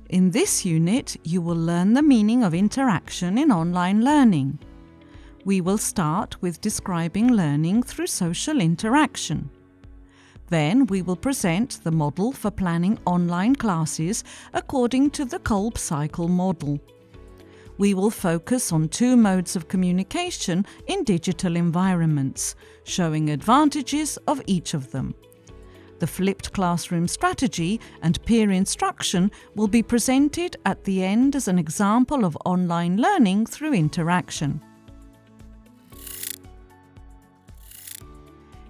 In this unit, you will learn the meaning of interaction in online learning. We will start with describing learning through social interaction. Then we will present the model for planning online classes according to the Kolb cycle model. We will focus on 2 modes of communication in digital environments, showing advantages of each of them. The flipped classroom strategy and peer instruction will be presented at the end as an example of online learning through interaction.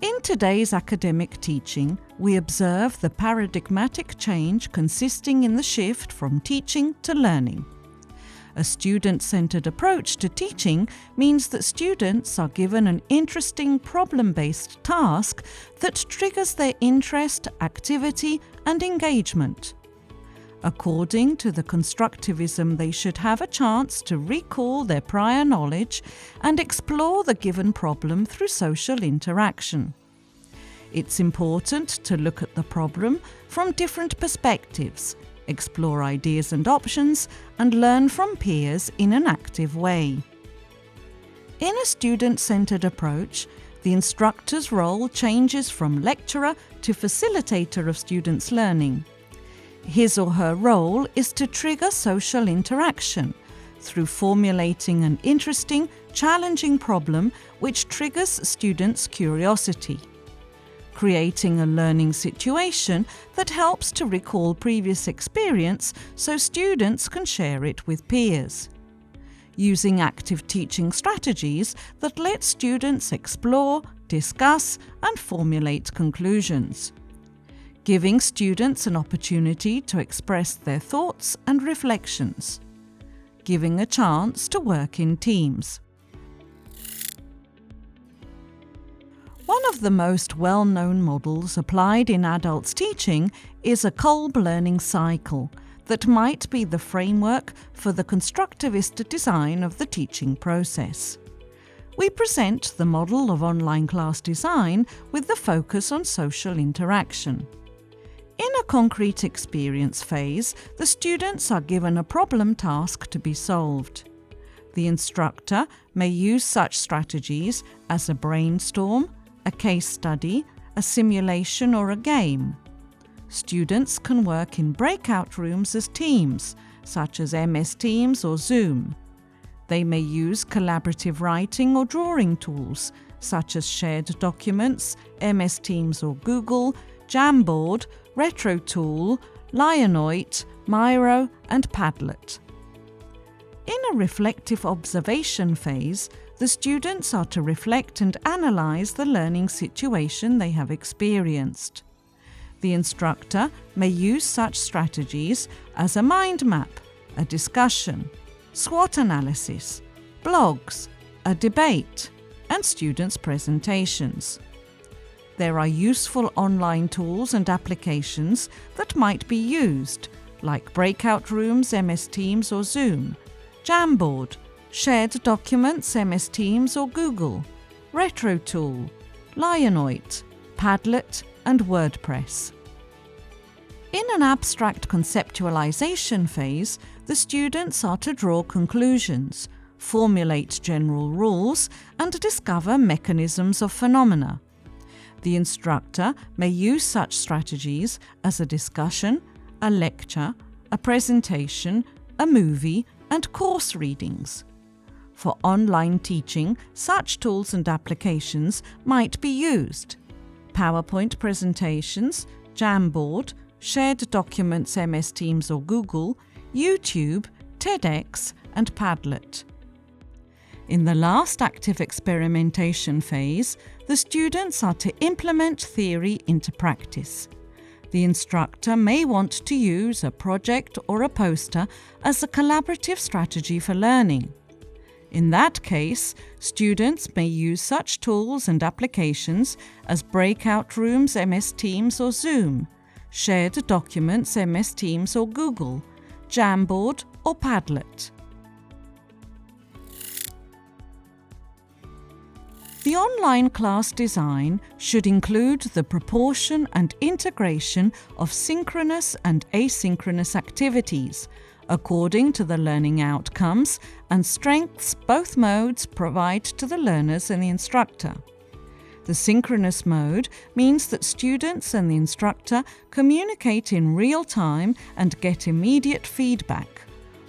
In today's academic teaching, we observe the paradigmatic change consisting in the shift from teaching to learning. A student-centered approach to teaching means that students are given an interesting problem-based task that triggers their interest, activity, and engagement. According to the constructivism, they should have a chance to recall their prior knowledge and explore the given problem through social interaction. It's important to look at the problem from different perspectives, explore ideas and options, and learn from peers in an active way. In a student-centered approach, the instructor's role changes from lecturer to facilitator of students' learning. His or her role is to trigger social interaction through formulating an interesting, challenging problem which triggers students' curiosity, creating a learning situation that helps to recall previous experience so students can share it with peers, using active teaching strategies that let students explore, discuss, and formulate conclusions, giving students an opportunity to express their thoughts and reflections, giving a chance to work in teams. One of the most well-known models applied in adults teaching is a Kolb learning cycle that might be the framework for the constructivist design of the teaching process. We present the model of online class design with the focus on social interaction. In a concrete experience phase, the students are given a problem task to be solved. The instructor may use such strategies as a brainstorm, a case study, a simulation, or a game. Students can work in breakout rooms as teams, such as MS Teams or Zoom. They may use collaborative writing or drawing tools, such as shared documents, MS Teams or Google, Jamboard, RetroTool, Lionoit, Miro, and Padlet. In a reflective observation phase, the students are to reflect and analyze the learning situation they have experienced. The instructor may use such strategies as a mind map, a discussion, SWOT analysis, blogs, a debate, and students' presentations. There are useful online tools and applications that might be used, like breakout rooms, MS Teams or Zoom, Jamboard, shared documents, MS Teams or Google, RetroTool, Lionoit, Padlet, and WordPress. In an abstract conceptualization phase, the students are to draw conclusions, formulate general rules, and discover mechanisms of phenomena. The instructor may use such strategies as a discussion, a lecture, a presentation, a movie, and course readings. For online teaching, such tools and applications might be used: PowerPoint presentations, Jamboard, shared documents MS Teams or Google, YouTube, TEDx, and Padlet. In the last active experimentation phase, the students are to implement theory into practice. The instructor may want to use a project or a poster as a collaborative strategy for learning. In that case, students may use such tools and applications as breakout rooms, MS Teams or Zoom, shared documents, MS Teams or Google, Jamboard or Padlet. The online class design should include the proportion and integration of synchronous and asynchronous activities, according to the learning outcomes and strengths both modes provide to the learners and the instructor. The synchronous mode means that students and the instructor communicate in real time and get immediate feedback,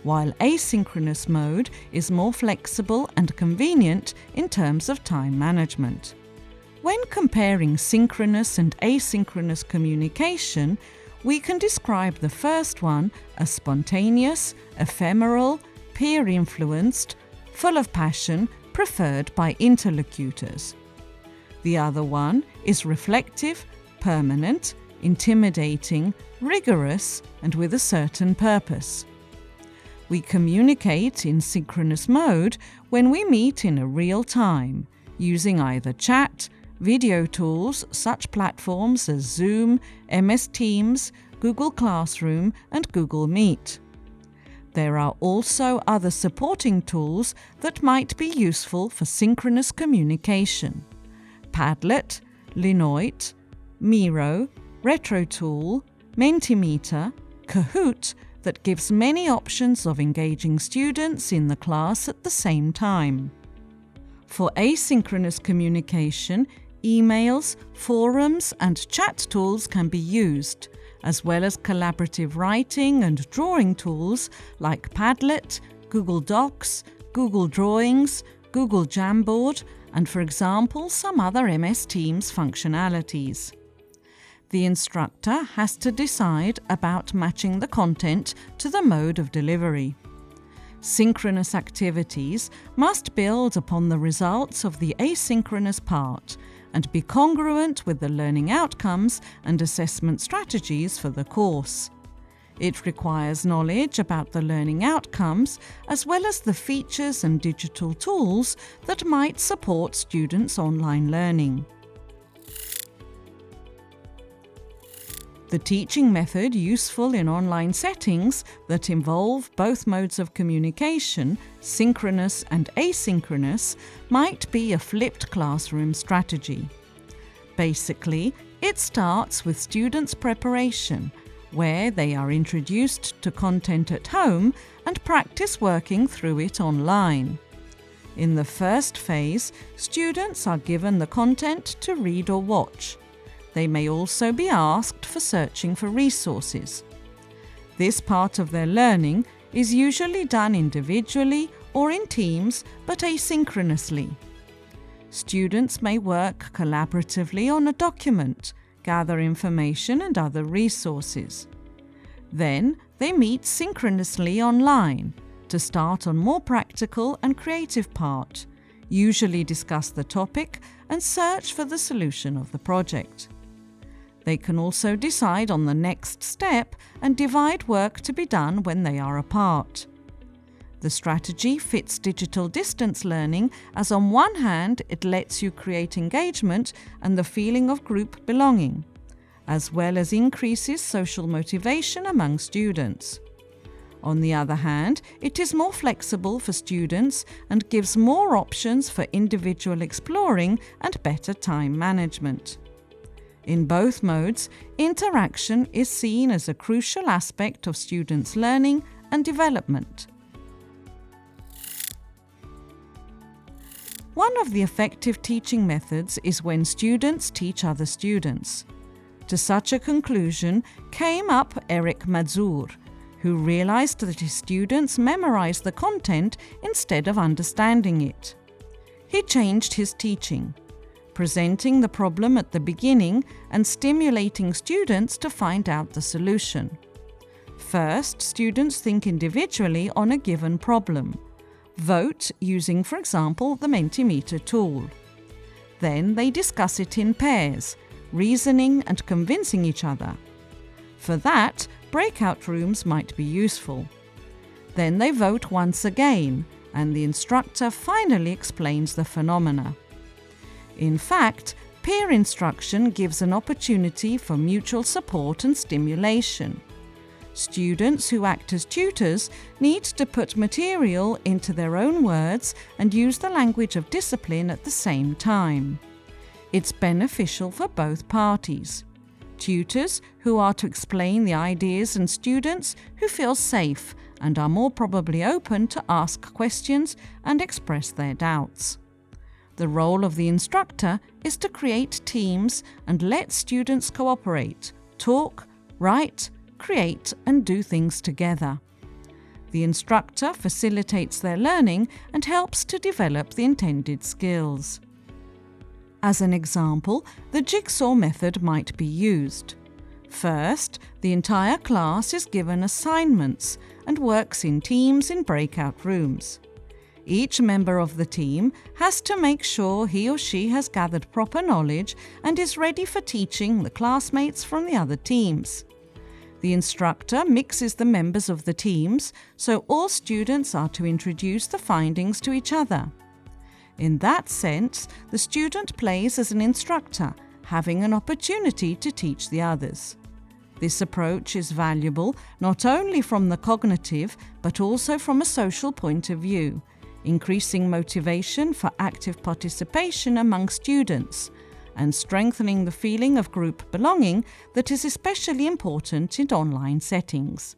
while asynchronous mode is more flexible and convenient in terms of time management. When comparing synchronous and asynchronous communication, we can describe the first one as spontaneous, ephemeral, peer-influenced, full of passion, preferred by interlocutors. The other one is reflective, permanent, intimidating, rigorous, and with a certain purpose. We communicate in synchronous mode when we meet in a real time, using either chat, video tools, such platforms as Zoom, MS Teams, Google Classroom, and Google Meet. There are also other supporting tools that might be useful for synchronous communication: Padlet, Linoit, Miro, RetroTool, Mentimeter, Kahoot, that gives many options of engaging students in the class at the same time. For asynchronous communication, emails, forums, and chat tools can be used, as well as collaborative writing and drawing tools like Padlet, Google Docs, Google Drawings, Google Jamboard, and, for example, some other MS Teams functionalities. The instructor has to decide about matching the content to the mode of delivery. Synchronous activities must build upon the results of the asynchronous part and be congruent with the learning outcomes and assessment strategies for the course. It requires knowledge about the learning outcomes as well as the features and digital tools that might support students' online learning. The teaching method useful in online settings that involve both modes of communication, synchronous and asynchronous, might be a flipped classroom strategy. Basically, it starts with students' preparation, where they are introduced to content at home and practice working through it online. In the first phase, students are given the content to read or watch. They may also be asked for searching for resources. This part of their learning is usually done individually or in teams, but asynchronously. Students may work collaboratively on a document, gather information and other resources. Then they meet synchronously online to start on more practical and creative part, usually discuss the topic and search for the solution of the project. They can also decide on the next step and divide work to be done when they are apart. The strategy fits digital distance learning as on one hand it lets you create engagement and the feeling of group belonging, as well as increases social motivation among students. On the other hand, it is more flexible for students and gives more options for individual exploring and better time management. In both modes, interaction is seen as a crucial aspect of students' learning and development. One of the effective teaching methods is when students teach other students. To such a conclusion came up Eric Mazur, who realized that his students memorized the content instead of understanding it. He changed his teaching, presenting the problem at the beginning and stimulating students to find out the solution. First, students think individually on a given problem. Vote using, for example, the Mentimeter tool. Then they discuss it in pairs, reasoning and convincing each other. For that, breakout rooms might be useful. Then they vote once again, and the instructor finally explains the phenomena. In fact, peer instruction gives an opportunity for mutual support and stimulation. Students who act as tutors need to put material into their own words and use the language of discipline at the same time. It's beneficial for both parties. Tutors who are to explain the ideas and students who feel safe and are more probably open to ask questions and express their doubts. The role of the instructor is to create teams and let students cooperate, talk, write, create and do things together. The instructor facilitates their learning and helps to develop the intended skills. As an example, the jigsaw method might be used. First, the entire class is given assignments and works in teams in breakout rooms. Each member of the team has to make sure he or she has gathered proper knowledge and is ready for teaching the classmates from the other teams. The instructor mixes the members of the teams, so all students are to introduce the findings to each other. In that sense, the student plays as an instructor, having an opportunity to teach the others. This approach is valuable not only from the cognitive but also from a social point of view, increasing motivation for active participation among students and strengthening the feeling of group belonging that is especially important in online settings.